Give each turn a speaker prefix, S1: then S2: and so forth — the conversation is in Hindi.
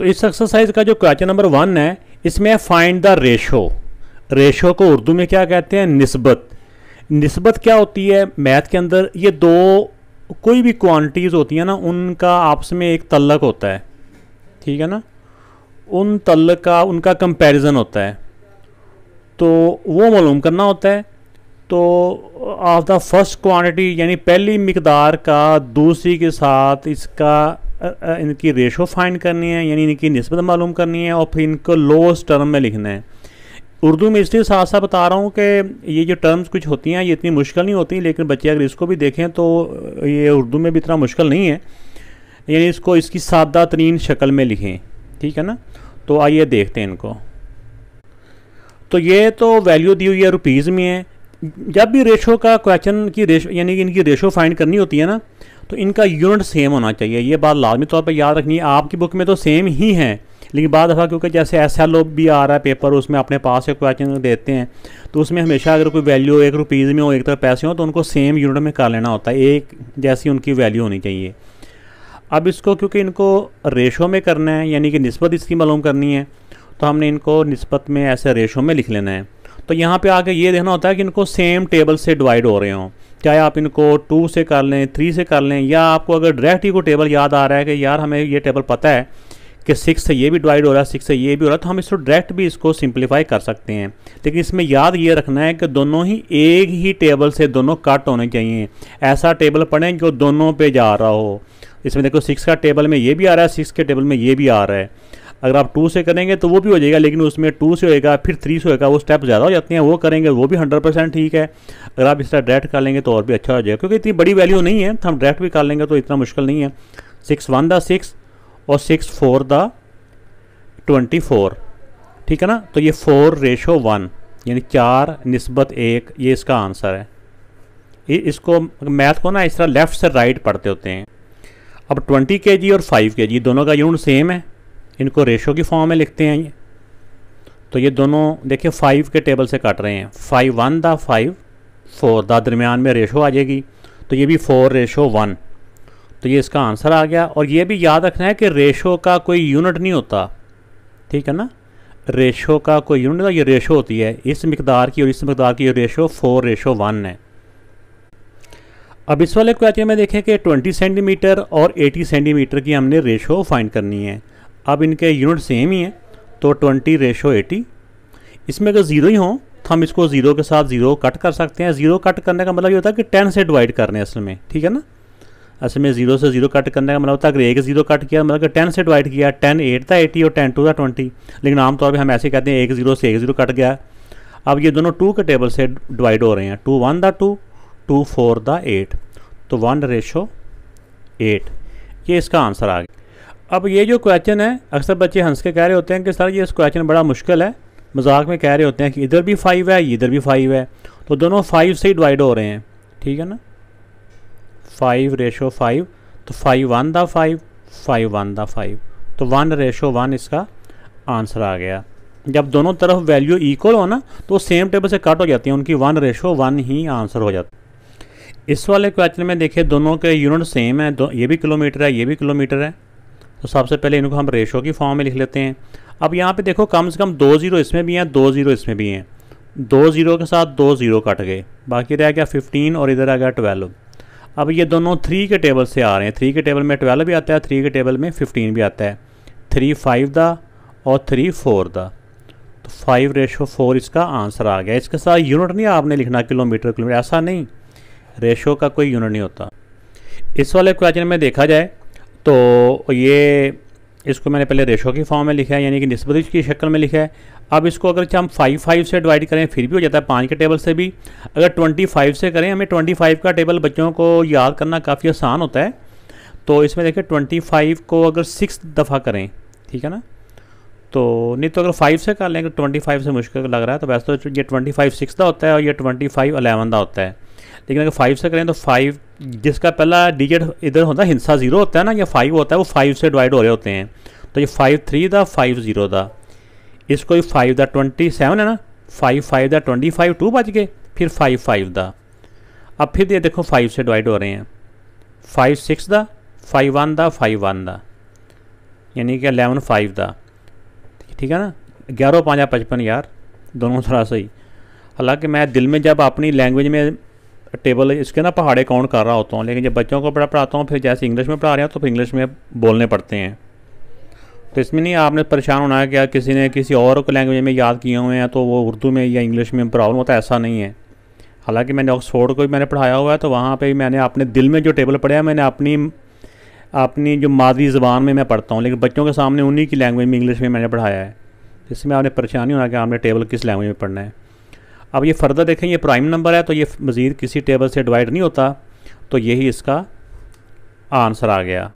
S1: तो इस एक्सरसाइज का जो क्वेश्चन नंबर 1 है, इसमें फाइंड द रेशो। रेशो को उर्दू में क्या कहते हैं? निस्बत। निस्बत क्या होती है मैथ के अंदर? ये दो कोई भी क्वांटिटीज़ होती हैं ना, उनका आपस में एक तल्लक होता है, ठीक है ना, उन तल्लक का उनका कंपैरिजन होता है, तो वो मालूम करना होता है। तो ऑफ द फर्स्ट क्वांटिटी यानी पहली मिकदार का दूसरी के साथ इसका इनकी रेशो फाइंड करनी है, यानी इनकी निस्बत मालूम करनी है, और फिर इनको लोएस्ट टर्म में लिखना है। उर्दू में इसलिए साथ साथ बता रहा हूँ कि ये जो टर्म्स कुछ होती हैं ये इतनी मुश्किल नहीं होती, लेकिन बच्चे अगर इसको भी देखें तो ये उर्दू में भी इतना मुश्किल नहीं है, यानी इसको इसकी सादा तरीन शक्ल में लिखें, ठीक है ना। तो आइए देखते हैं इनको। तो ये तो वैल्यू दी हुई है, रुपीज़ में है। जब भी रेशो का क्वेश्चन की रेशो यानी कि इनकी रेशो फाइंड करनी होती है ना, तो इनका यूनिट सेम होना चाहिए। ये बात लाजमी तौर पर याद रखनी है। आपकी बुक में तो सेम ही है, लेकिन बाद दफ़ा क्योंकि जैसे SLO भी आ रहा है पेपर, उसमें अपने पास से क्वेश्चन देते हैं, तो उसमें हमेशा अगर कोई वैल्यू एक रुपीज़ में हो एक तरफ पैसे हो, तो उनको सेम यूनिट में कर लेना होता है, एक जैसी उनकी वैल्यू होनी चाहिए। अब इसको क्योंकि इनको रेशो में करना है, यानी कि निस्बत इसकी मालूम करनी है, तो हमने इनको निस्बत में ऐसे रेशो में लिख लेना है। तो यहाँ पे आके ये देखना होता है कि इनको सेम टेबल से डिवाइड हो रहे हों, चाहे आप इनको 2 से कर लें, 3 से कर लें, या आपको अगर डायरेक्ट ही को टेबल याद आ रहा है कि यार हमें ये टेबल पता है कि 6 से ये भी डिवाइड हो रहा है, 6 से ये भी हो रहा है, तो हम इसको डायरेक्ट भी इसको सिंप्लीफाई कर सकते हैं। लेकिन इसमें याद ये रखना है कि दोनों ही एक ही टेबल से दोनों कट होने चाहिए। ऐसा टेबल पढ़ें जो दोनों पे जा रहा हो। इसमें देखो 6 का टेबल में ये भी आ रहा है, 6 के टेबल में ये भी आ रहा है। अगर आप 2 से करेंगे तो वो भी हो जाएगा, लेकिन उसमें 2 से होएगा, फिर 3 से होएगा, वो स्टेप ज़्यादा हो जाते हैं, वो करेंगे वो भी 100% ठीक है। अगर आप इस तरह डायरेक्ट कर लेंगे तो और भी अच्छा हो जाएगा, क्योंकि इतनी बड़ी वैल्यू नहीं है, तो हम डायरेक्ट भी कर लेंगे तो इतना मुश्किल नहीं है। 6 1 द 6 और 6 4 द 24, ठीक है ना। तो ये 4:1 यानी 4 निस्बत 1, ये इसका आंसर है। इसको मैथ को ना इस तरह लेफ़्ट से राइट पढ़ते होते हैं। अब 20 kg और 5 kg दोनों का यूनिट सेम है, इनको रेशो की फॉर्म में लिखते हैं ये। तो ये दोनों देखिए 5 के टेबल से काट रहे हैं। 5 1 द 5 4 द दरमियान में रेशो आ जाएगी, तो ये भी 4:1, तो ये इसका आंसर आ गया। और ये भी याद रखना है कि रेशो का कोई यूनिट नहीं होता, ठीक है ना। रेशो का कोई यूनिट, ये रेशो होती है इस मिकदार की और इस मिकदार की, रेशो 4:1 है। अब इस वाले क्वेश्चन में देखें कि 20 सेंटीमीटर और 80 सेंटीमीटर की हमने रेशो फाइंड करनी है। अब इनके यूनिट सेम ही हैं, तो 20:80। इसमें अगर 0 ही हों तो हम इसको 0 के साथ 0 कट कर सकते हैं। 0 कट करने का मतलब ये होता है कि 10 से डिवाइड करने असल में, ठीक है ना। असल में 0 से 0 कट करने का मतलब होता है अगर एक 0 कट किया मतलब कि 10 से डिवाइड किया, 10 8 था 80 और 10 2 था 20, लेकिन आमतौर पर हम ऐसे कहते हैं एक 0 से एक 0 कट गया। अब ये दोनों 2 के टेबल से डिवाइड हो रहे हैं, 2 1 द 2 2 4 द 8, तो 1:8, ये इसका आंसर आ गया। अब ये जो क्वेश्चन है, अक्सर बच्चे हंस के कह रहे होते हैं कि सर ये क्वेश्चन बड़ा मुश्किल है, मजाक में कह रहे होते हैं कि इधर भी 5 है इधर भी 5 है, तो दोनों 5 से ही डिवाइड हो रहे हैं, ठीक है ना। 5:5, तो 5 1 द 5 5 1 द 5, तो 1:1 इसका आंसर आ गया। जब दोनों तरफ वैल्यू इक्वल हो ना, तो सेम टेबल से कट हो जाती हैं, उनकी 1:1 ही आंसर हो जाता है। इस वाले क्वेश्चन में देखिए दोनों के यूनिट सेम है, ये भी किलोमीटर है ये भी किलोमीटर है, तो सबसे पहले इनको हम रेशो की फॉर्म में लिख लेते हैं। अब यहाँ पे देखो कम से कम 2 0 इसमें भी हैं, 2 0 इसमें भी हैं, 2 0 के साथ 2 0 कट गए, बाकी रह गया 15 और इधर आ गया 12। अब ये दोनों 3 के टेबल से आ रहे हैं, 3 के टेबल में 12 भी आता है, 3 के टेबल में 15 भी आता है। 3 5 द और 3 4 द, तो 5:4 इसका आंसर आ गया। इसके साथ यूनिट नहीं आपने लिखना किलोमीटर किलोमीटर, ऐसा नहीं, रेशो का कोई यूनिट नहीं होता। इस वाले क्वेश्चन में देखा जाए तो ये इसको मैंने पहले रेशो की फॉर्म में लिखा है, यानी कि निस्बत की शक्ल में लिखा है। अब इसको अगर हम 5 से डिवाइड करें फिर भी हो जाता है, 5 के टेबल से भी। अगर 25 से करें, हमें 25 का टेबल बच्चों को याद करना काफ़ी आसान होता है। तो इसमें देखिए 25 को अगर 6 दफ़ा करें, ठीक है ना, तो नहीं तो अगर 5 से कर लें, 25 से मुश्किल लग रहा है, तो वैसे तो ये 25 6 का होता है और ये 25 11 का होता है। लेकिन अगर 5 से करें तो 5 जिसका पहला डिजिट इधर होता है, हिस्सा 0 होता है ना, या 5 होता है, वो 5 से डिवाइड हो रहे होते हैं। तो ये 5 3 द 5 0 द, इसको 5 द 27 है ना, 5 5 द 25 2 बच गए, फिर 5 5 द। अब फिर ये देखो 5 से डिवाइड हो रहे हैं, 5 6 द 5 1 द 5 1 द, यानी कि 11 5 था, ठीक है ना। 11 5 55 यार, दोनों थोड़ा सही। हालांकि मैं दिल में जब अपनी लैंग्वेज में टेबल इसके ना पहाड़े काउंट कर रहा होता हूँ, लेकिन जब बच्चों को पढ़ाता हूँ फिर जैसे इंग्लिश में पढ़ा रहे हैं तो फिर इंग्लिश में बोलने पड़ते हैं। तो इसमें नहीं आपने परेशान होना है कि यार किसी ने किसी और को लैंग्वेज में याद किए हुए हैं तो वो उर्दू में या इंग्लिश में प्रॉब्लम होता है, ऐसा नहीं है। हालांकि मैंने ऑक्सफोर्ड को भी मैंने पढ़ाया हुआ है, तो वहाँ पे भी मैंने अपने दिल में जो टेबल पढ़ा है मैंने अपनी अपनी जो मादरी ज़बान में मैं पढ़ता हूँ, लेकिन बच्चों के सामने उन्हीं की लैंग्वेज में इंग्लिश में मैंने पढ़ाया है। इसमें आपने परेशानी होना कि आपने टेबल किस लैंग्वेज में पढ़ना है। अब ये फर्दर देखें, ये प्राइम नंबर है तो ये मज़ीद किसी टेबल से डिवाइड नहीं होता, तो यही इसका आंसर आ गया।